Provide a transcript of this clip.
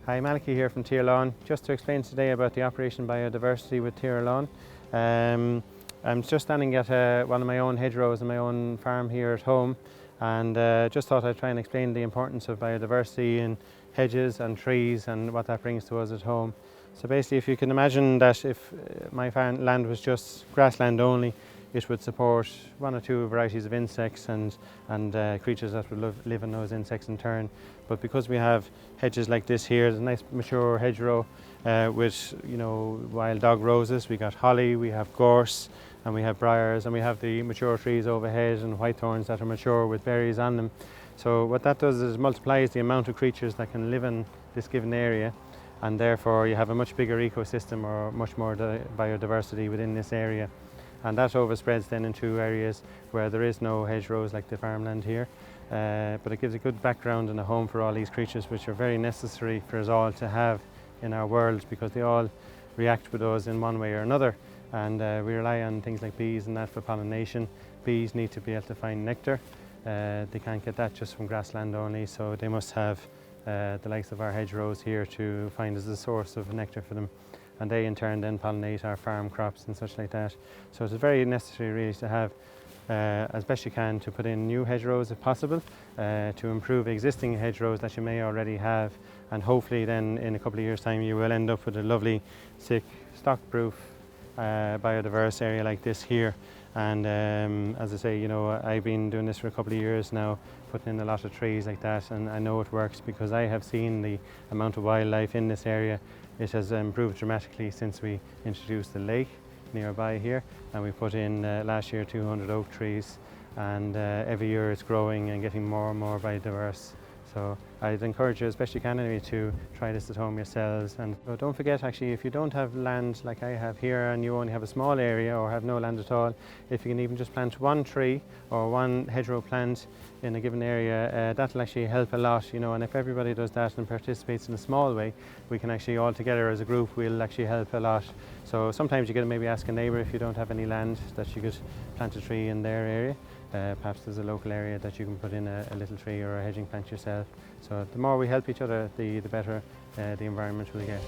Hi, Malachy here from Lawn. Just to explain today about the Operation Biodiversity with Lawn. I'm just standing at one of my own hedgerows in my own farm here at home, and just thought I'd try and explain the importance of biodiversity in hedges and trees and what that brings to us at home. So basically, if you can imagine that if my farm land was just grassland only, it would support one or two varieties of insects and creatures that would live on those insects in turn. But because we have hedges like this here, there's a nice mature hedgerow with wild dog roses. We got holly, we have gorse, and we have briars, and we have the mature trees overhead and whitethorns that are mature with berries on them. So what that does is multiplies the amount of creatures that can live in this given area, and therefore you have a much bigger ecosystem or much more biodiversity within this area. And that overspreads then into areas where there is no hedgerows like the farmland here. But it gives a good background and a home for all these creatures, which are very necessary for us all to have in our world, because they all react with us in one way or another. And we rely on things like bees and that for pollination. Bees need to be able to find nectar. They can't get that just from grassland only, so they must have the likes of our hedgerows here to find as a source of nectar for them. And they in turn then pollinate our farm crops and such like that. So it's very necessary really to have, as best you can, to put in new hedgerows if possible, to improve existing hedgerows that you may already have, and hopefully then in a couple of years' time you will end up with a lovely, thick, stock-proof, biodiverse area like this here. And as I say, I've been doing this for a couple of years now, putting in a lot of trees like that, and I know it works because I have seen the amount of wildlife in this area. It has improved dramatically since we introduced the lake nearby here, and we put in last year 200 oak trees, and every year it's growing and getting more and more biodiverse. So I'd encourage you as best you can anyway to try this at home yourselves. And don't forget, actually, if you don't have land like I have here and you only have a small area or have no land at all, if you can even just plant one tree or one hedgerow plant in a given area, that'll actually help a lot, and if everybody does that and participates in a small way, we can actually all together as a group will actually help a lot. So sometimes you can maybe ask a neighbour if you don't have any land that you could plant a tree in their area. Perhaps there's a local area that you can put in a little tree or a hedging plant yourself. So the more we help each other, the better the environment will get.